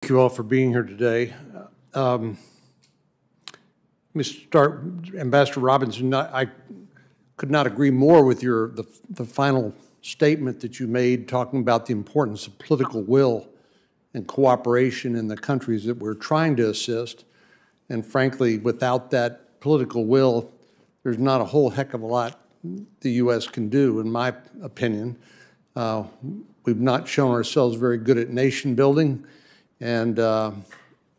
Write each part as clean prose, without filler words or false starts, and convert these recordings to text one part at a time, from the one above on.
Thank you all for being here today. Let me start, Ambassador Robinson. I could not agree more with the final statement that you made talking about the importance of political will and cooperation in the countries that we're trying to assist. And frankly, without that political will, there's not a whole heck of a lot the U.S. can do, in my opinion. We've not shown ourselves very good at nation building, and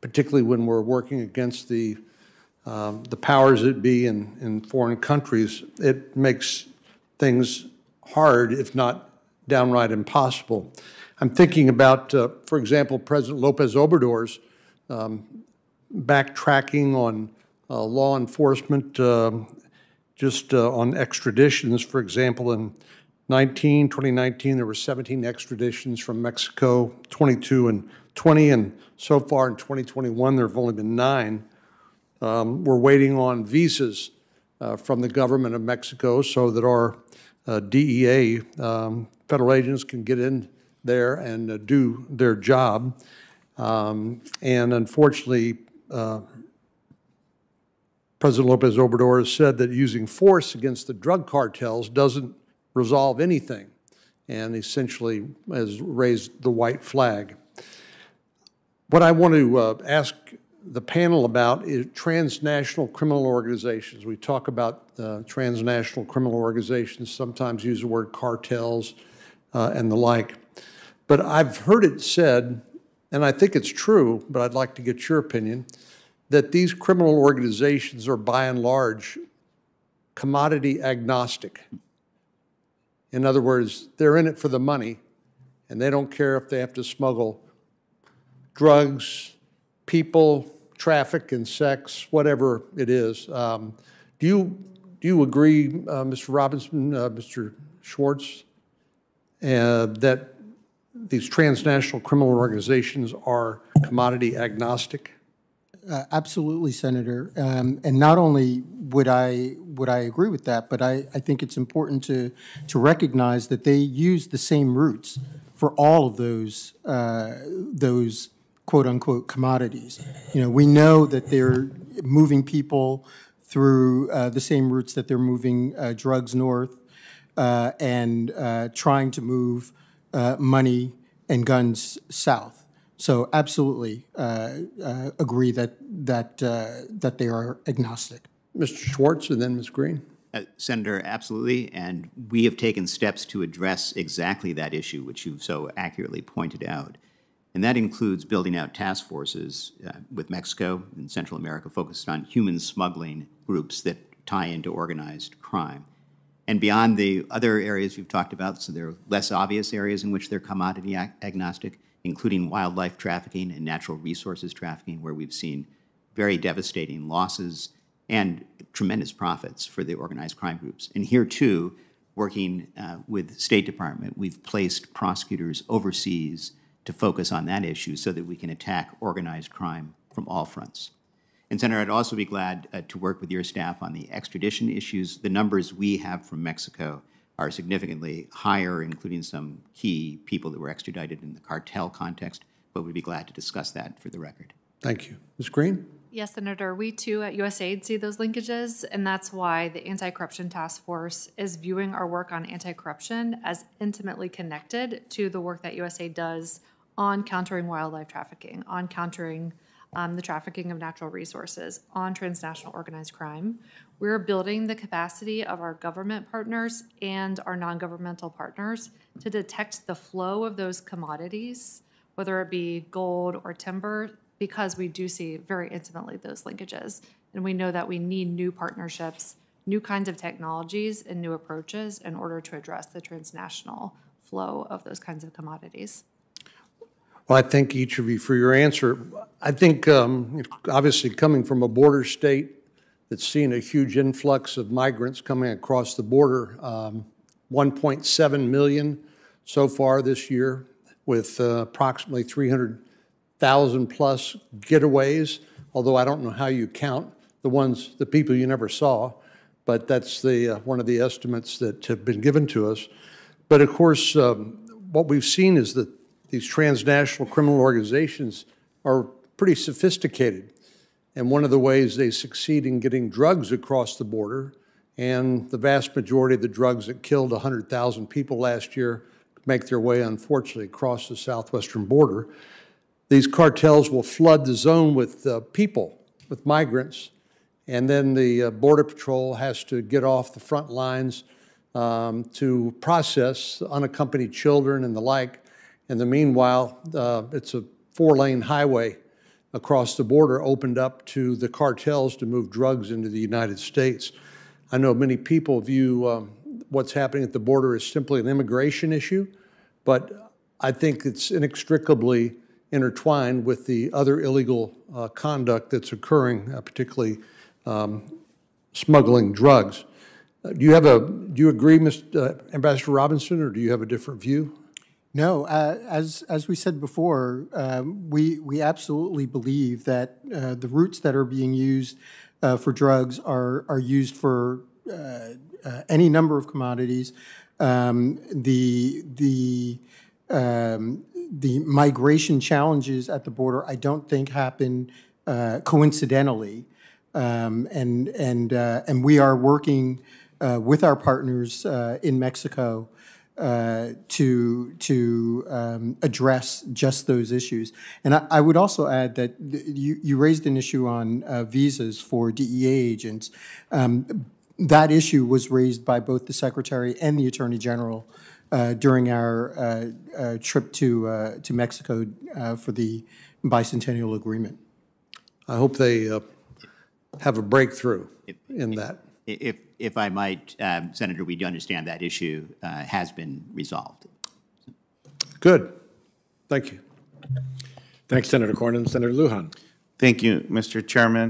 particularly when we're working against the powers that be in foreign countries, it makes things hard, if not downright impossible. I'm thinking about, for example, President Lopez Obrador's backtracking on law enforcement, just on extraditions. For example, in 2019, there were 17 extraditions from Mexico, 22 and 20, and so far in 2021, there have only been 9. We're waiting on visas from the government of Mexico so that our DEA, federal agents, can get in there and do their job. And unfortunately, President Lopez Obrador has said that using force against the drug cartels doesn't resolve anything, and essentially has raised the white flag. What I want to ask the panel about is transnational criminal organizations. We talk about transnational criminal organizations, sometimes use the word cartels and the like. But I've heard it said, and I think it's true, but I'd like to get your opinion, that these criminal organizations are by and large commodity agnostic. In other words, they're in it for the money, and they don't care if they have to smuggle drugs, people, traffic and sex, whatever it is. Do you agree, Mr. Robinson, Mr. Schwartz, that these transnational criminal organizations are commodity agnostic? Absolutely, Senator. And not only would I agree with that, but I think it's important to recognize that they use the same routes for all of those quote unquote commodities. You know, we know that they're moving people through the same routes that they're moving drugs north and trying to move money and guns south. So absolutely agree that they are agnostic. Mr. Schwartz and then Ms. Green. Senator, absolutely, and we have taken steps to address exactly that issue, which you've so accurately pointed out. And that includes building out task forces with Mexico and Central America focused on human smuggling groups that tie into organized crime. And beyond the other areas you've talked about, so there are less obvious areas in which they're commodity agnostic, including wildlife trafficking and natural resources trafficking, where we've seen very devastating losses and tremendous profits for the organized crime groups. And here, too, working with State Department, we've placed prosecutors overseas to focus on that issue so that we can attack organized crime from all fronts. And Senator, I'd also be glad to work with your staff on the extradition issues. The numbers we have from Mexico are significantly higher, including some key people that were extradited in the cartel context, but we'd be glad to discuss that for the record. Thank you. Ms. Green? Yes, Senator. We, too, at USAID see those linkages, and that's why the Anti-Corruption Task Force is viewing our work on anti-corruption as intimately connected to the work that USAID does on countering wildlife trafficking, on countering the trafficking of natural resources, on transnational organized crime. We're building the capacity of our government partners and our non-governmental partners to detect the flow of those commodities, whether it be gold or timber, because we do see very intimately those linkages. And we know that we need new partnerships, new kinds of technologies, and new approaches in order to address the transnational flow of those kinds of commodities. Well, I thank each of you for your answer. I think, obviously, coming from a border state that's seen a huge influx of migrants coming across the border, 1.7 million so far this year, with approximately 300,000 plus getaways, although I don't know how you count the people you never saw, but that's one of the estimates that have been given to us. But of course, what we've seen is that these transnational criminal organizations are pretty sophisticated. And one of the ways they succeed in getting drugs across the border, and the vast majority of the drugs that killed 100,000 people last year make their way, unfortunately, across the southwestern border. These cartels will flood the zone with people, with migrants, and then the Border Patrol has to get off the front lines to process unaccompanied children and the like. In the meanwhile, it's a 4-lane highway across the border opened up to the cartels to move drugs into the United States. I know many people view what's happening at the border as simply an immigration issue, but I think it's inextricably intertwined with the other illegal conduct that's occurring, particularly smuggling drugs. Do you agree, Ambassador Robinson, or do you have a different view? No, as we said before, we absolutely believe that the routes that are being used for drugs are used for any number of commodities. The migration challenges at the border, I don't think happen coincidentally, and we are working with our partners in Mexico to address just those issues. And I would also add that you raised an issue on visas for DEA agents. That issue was raised by both the Secretary and the Attorney General during our trip to Mexico for the bicentennial agreement. I hope they have a breakthrough in that. If I might, Senator, we do understand that issue has been resolved. Good. Thank you. Thanks, Senator Cornyn. Senator Lujan. Thank you, Mr. Chairman.